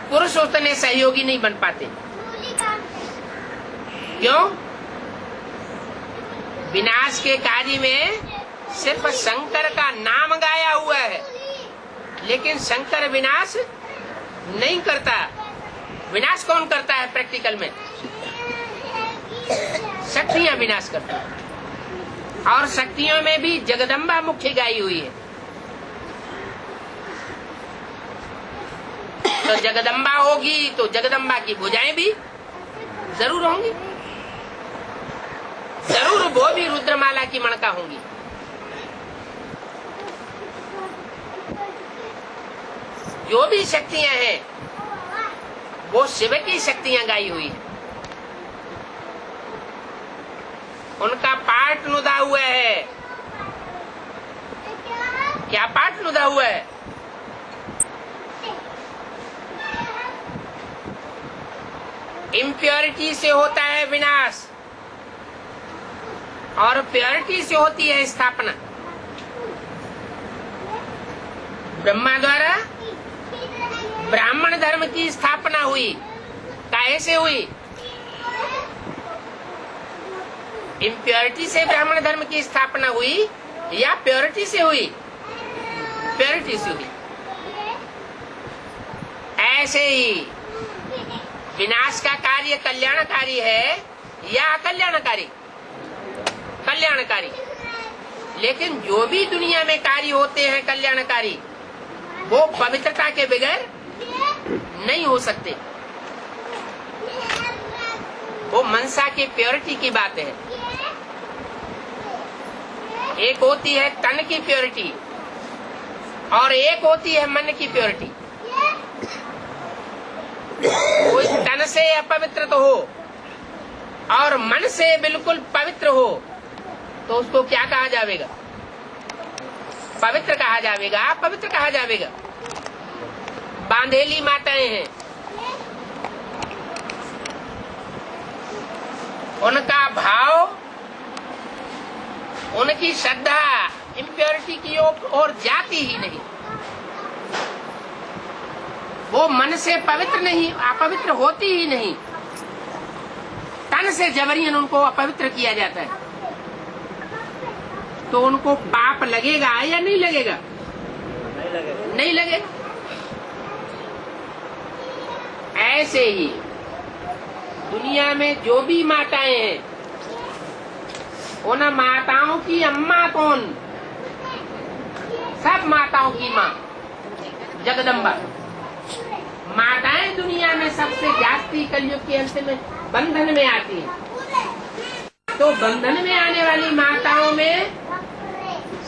पुरुष उतने सहयोगी नहीं बन पाते। क्यों? विनाश के कार्य में सिर्फ शंकर का नाम गाया हुआ है, लेकिन शंकर विनाश नहीं करता। विनाश कौन करता है प्रैक्टिकल में? शक्तियां विनाश करती हैं, और शक्तियों में भी जगदम्बा मुख्य गाई हुई है। तो जगदम्बा होगी तो जगदम्बा की भुजाएं भी जरूर होंगी, जरूर वो भी रुद्रमाला की मणका होंगी। जो भी शक्तियां हैं वो शिव की शक्तियां गाई हुई है। उनका पाठ नुदा हुआ है। क्या पाठ नुदा हुआ है? इम्प्योरिटी से होता है विनाश और प्योरिटी से होती है स्थापना। ब्रह्मा द्वारा ब्राह्मण धर्म की स्थापना हुई। कैसे हुई? इम्प्योरिटी से ब्राह्मण धर्म की स्थापना हुई या प्योरिटी से हुई? प्योरिटी से हुई। ऐसे ही विनाश का कार्य कल्याणकारी है या अकल्याणकारी? कल्याणकारी। लेकिन जो भी दुनिया में कार्य होते हैं कल्याणकारी, वो पवित्रता के बगैर नहीं हो सकते। वो मनसा की प्योरिटी की बात है। एक होती है तन की प्योरिटी और एक होती है मन की प्योरिटी। कोई तन से अपवित्र तो हो और मन से बिल्कुल पवित्र हो तो उसको क्या कहा जाएगा? पवित्र कहा जाएगा, पवित्र कहा जाएगा। बांधेली माताएं हैं, उनका भाव, उनकी श्रद्धा इम्प्योरिटी की ओर जाती ही नहीं। वो मन से पवित्र नहीं, अपवित्र होती ही नहीं। तन से जबरियन उनको अपवित्र किया जाता है। तो उनको पाप लगेगा या नहीं लगेगा? नहीं लगेगा। ऐसे ही दुनिया में जो भी माताएं हैं, उन माताओं की अम्मा कौन? सब माताओं की माँ जगदम्बा। माताएं दुनिया में सबसे जास्ती कलयुग के अंत में बंधन में आती हैं। तो बंधन में आने वाली माताओं में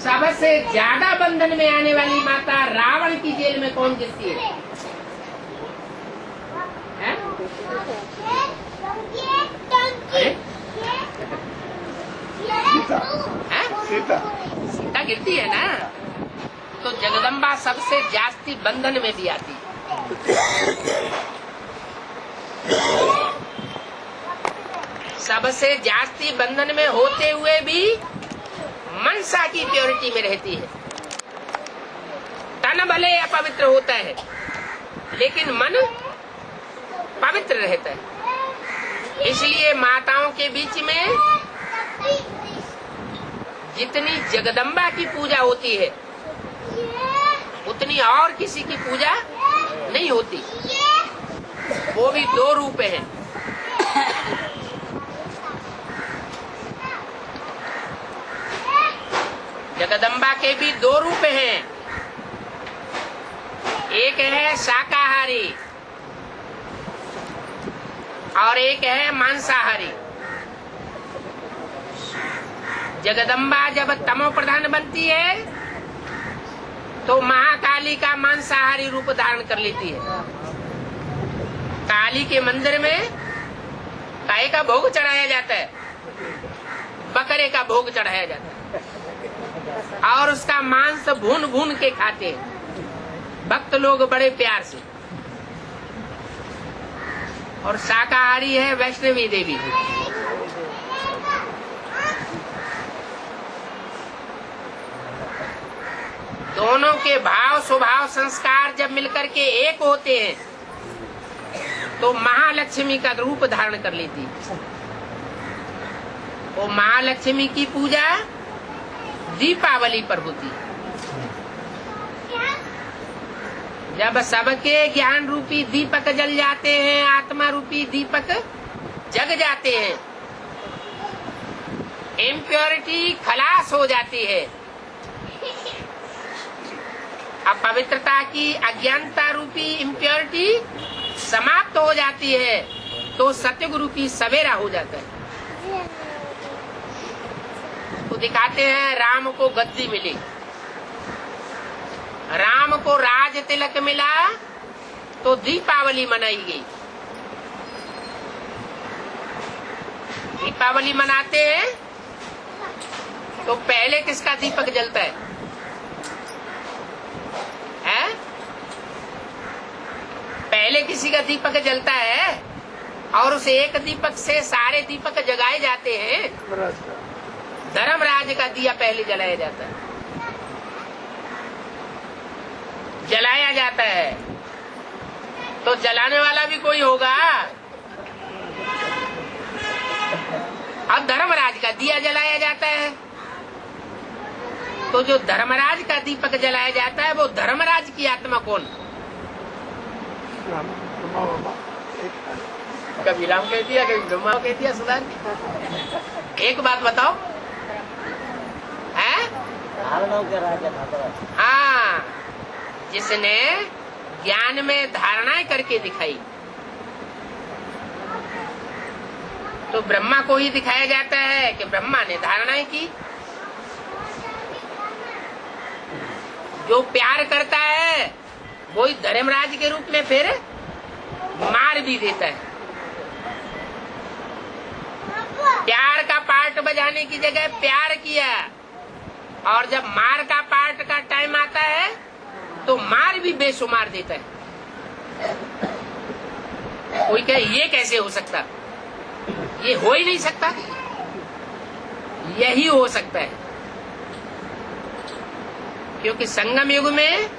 सबसे ज्यादा बंधन में आने वाली माता रावण की जेल में कौन गिरती है? सीता गिरती है ना। तो जगदम्बा सबसे जास्ती बंधन में भी आती है। सबसे जास्ती बंधन में होते हुए भी मनसा की प्योरिटी में रहती है। तन भले अपवित्र होता है लेकिन मन पवित्र रहता है। इसलिए माताओं के बीच में जितनी जगदम्बा की पूजा होती है उतनी और किसी की पूजा नहीं होती। वो भी दो रूप हैं। जगदम्बा के भी दो रूप हैं। एक है शाकाहारी और एक है मांसाहारी। जगदम्बा जब तमो प्रधान बनती है तो महाकाली का मांसाहारी रूप धारण कर लेती है। काली के मंदिर में गाय का भोग चढ़ाया जाता है, बकरे का भोग चढ़ाया जाता है और उसका मांस भून भून के खाते हैं भक्त लोग बड़े प्यार से। और शाकाहारी है वैष्णवी देवी। दोनों के भाव स्वभाव संस्कार जब मिलकर के एक होते हैं तो महालक्ष्मी का रूप धारण कर लेती। वो महालक्ष्मी की पूजा दीपावली पर होती। जब सबके ज्ञान रूपी दीपक जल जाते हैं, आत्मा रूपी दीपक जग जाते हैं, इम्प्योरिटी खलास हो जाती है, अपवित्रता की अज्ञानता रूपी इम्प्योरिटी समाप्त हो जाती है, तो सत्युग रूपी सवेरा हो जाता है। तो दिखाते हैं राम को गद्दी मिली, राम को राज तिलक मिला, तो दीपावली मनाई गई। दीपावली मनाते हैं तो पहले किसका दीपक जलता है? पहले किसी का दीपक जलता है और उस एक दीपक से सारे दीपक जगाए जाते हैं। धर्मराज का दिया पहले जलाया जाता है, जलाया जाता है। तो जलाने वाला भी कोई होगा। अब धर्मराज का दिया जलाया जाता है, तो जो धर्मराज का दीपक जलाया जाता है वो धर्मराज की आत्मा कौन? कभी राम कह दिया, कभी ब्रह्मा कह दिया। सुधार एक बात बताओ, है? हाँ, जिसने ज्ञान में धारणाएं करके दिखाई, तो ब्रह्मा को ही दिखाया जाता है कि ब्रह्मा ने धारणाएं की। जो प्यार करता है वही धर्मराज के रूप में फिर मार भी देता है। प्यार का पार्ट बजाने की जगह प्यार किया, और जब मार का पार्ट का टाइम आता है तो मार भी बेशुमार देता है। कोई कहे ये कैसे हो सकता? ये हो ही नहीं सकता, यही हो सकता है। क्योंकि संगम युग में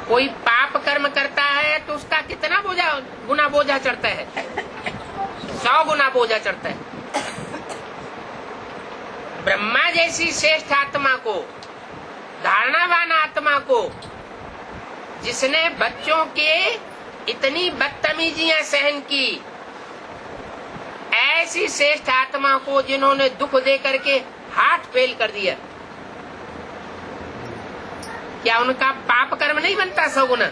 कोई पाप कर्म करता है तो उसका कितना गुना बोझा चढ़ता है? 100 गुना बोझा चढ़ता है। ब्रह्मा जैसी श्रेष्ठ आत्मा को, धारणावान आत्मा को, जिसने बच्चों के इतनी बदतमीजियां सहन की, ऐसी श्रेष्ठ आत्मा को जिन्होंने दुख दे करके हार्ट फेल कर दिया, क्या उनका पाप कर्म नहीं बनता 100 गुना?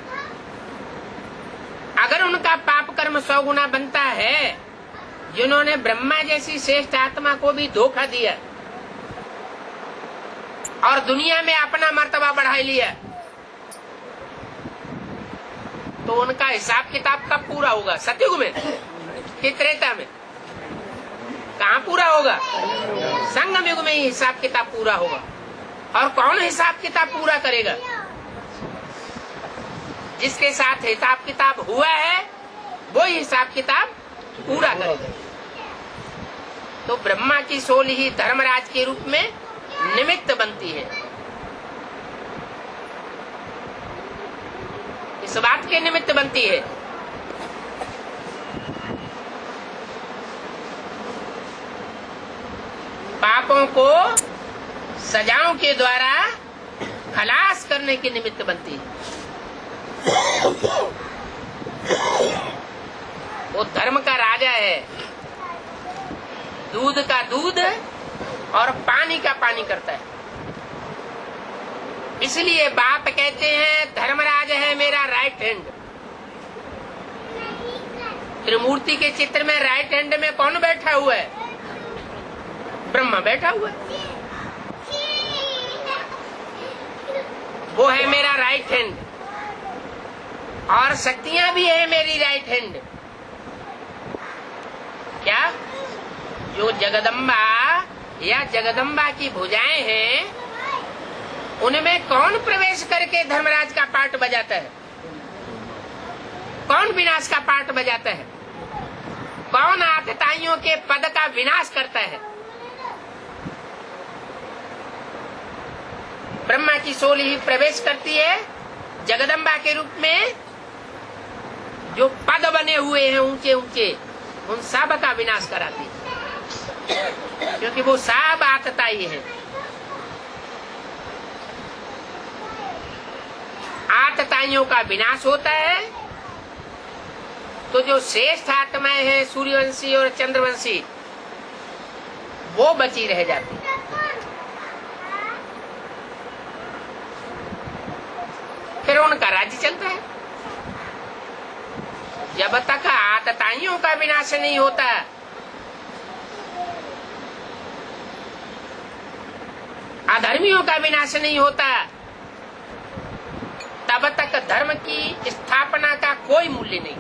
अगर उनका पाप कर्म 100 गुना बनता है, जिन्होंने ब्रह्मा जैसी श्रेष्ठ आत्मा को भी धोखा दिया और दुनिया में अपना मर्तबा बढ़ा लिया, तो उनका हिसाब किताब कब पूरा होगा? सतयुग में कि त्रेता में? कहाँ पूरा होगा? संगम युग में ही हिसाब किताब पूरा होगा। और कौन हिसाब किताब पूरा करेगा? जिसके साथ हिसाब किताब हुआ है वो हिसाब किताब पूरा करेगा। तो ब्रह्मा की सोल ही धर्मराज के रूप में निमित्त बनती है। इस बात के निमित्त बनती है पापों को सजाओं के द्वारा खलास करने के निमित्त बनती है। वो धर्म का राजा है, दूध का दूध और पानी का पानी करता है। इसलिए बाप कहते हैं धर्मराज है मेरा राइट हैंड। त्रिमूर्ति के चित्र में राइट हैंड में कौन बैठा हुआ है? ब्रह्मा बैठा हुआ है। वो है मेरा राइट हैंड, और शक्तियां भी है मेरी राइट हैंड। क्या? जो जगदम्बा या जगदम्बा की भुजाएं हैं, उनमें कौन प्रवेश करके धर्मराज का पार्ट बजाता है? कौन विनाश का पार्ट बजाता है? कौन आतताइयों के पद का विनाश करता है? ब्रह्मा की सोल ही प्रवेश करती है जगदम्बा के रूप में जो पद बने हुए हैं ऊंचे ऊंचे, उन सब का विनाश कराती है, क्योंकि वो सब आतताई है। आतताइयों का विनाश होता है तो जो श्रेष्ठ आत्माएं हैं सूर्यवंशी और चंद्रवंशी, वो बची रह जाती है। फिर उनका राज्य चलता है। जब तक आतताइयों का विनाश नहीं होता, अधर्मियों का विनाश नहीं होता, तब तक धर्म की स्थापना का कोई मूल्य नहीं।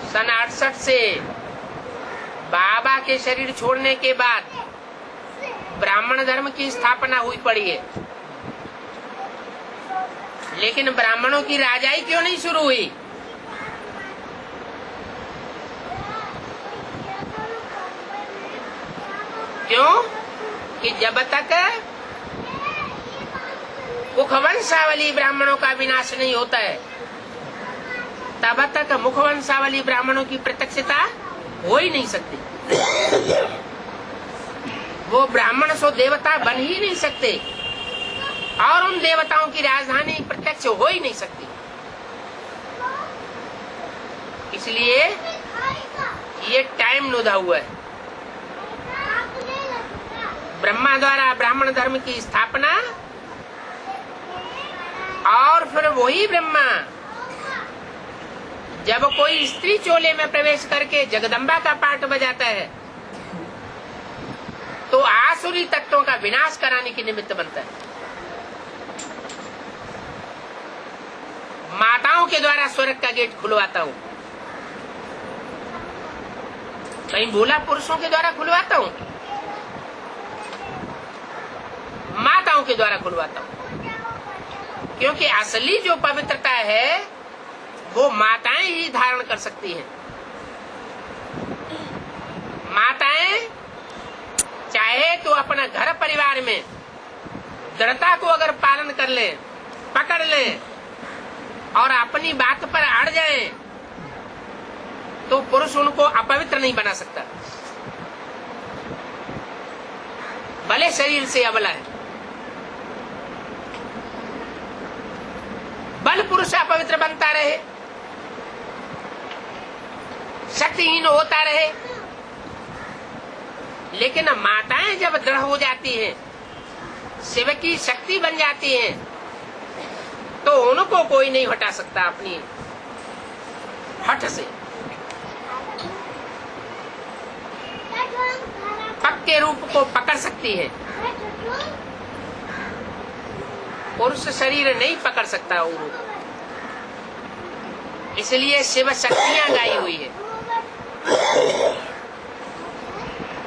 सन 68 से बाबा के शरीर छोड़ने के बाद ब्राह्मण धर्म की स्थापना हुई पड़ी है, लेकिन ब्राह्मणों की राजाई क्यों नहीं शुरू हुई? क्यों? कि जब तक मुखवंशावली ब्राह्मणों का विनाश नहीं होता है, तब तक मुखवंशावली ब्राह्मणों की प्रत्यक्षता हो ही नहीं सकती। वो ब्राह्मण सो देवता बन ही नहीं सकते, और उन देवताओं की राजधानी प्रत्यक्ष हो ही नहीं सकती। इसलिए ये टाइम नुदा हुआ है। ब्रह्मा द्वारा ब्राह्मण धर्म की स्थापना, और फिर वही ब्रह्मा जब कोई स्त्री चोले में प्रवेश करके जगदम्बा का पाठ बजाता है, तो आसुरी तत्वों का विनाश कराने के निमित्त बनता है। माताओं के द्वारा स्वर्ग का गेट खुलवाता हूं, कहीं बोला पुरुषों के द्वारा खुलवाता हूं? माताओं के द्वारा खुलवाता हूं, क्योंकि असली जो पवित्रता है वो माताएं ही धारण कर सकती हैं। माताएं चाहे तो अपना घर परिवार में दृढ़ता को अगर पालन कर ले, पकड़ ले और अपनी बात पर अड़ जाए, तो पुरुष उनको अपवित्र नहीं बना सकता, भले शरीर से अबला है। बल पुरुष अपवित्र बनता रहे, शक्तिहीन होता रहे, लेकिन माताएं जब दृढ़ हो जाती हैं, शिव की शक्ति बन जाती हैं, तो उनको कोई नहीं हटा सकता अपनी हठ से। पक्के रूप को पकड़ सकती है, पुरुष शरीर नहीं पकड़ सकता वो रूप। इसलिए शिव शक्तियां गाई हुई है।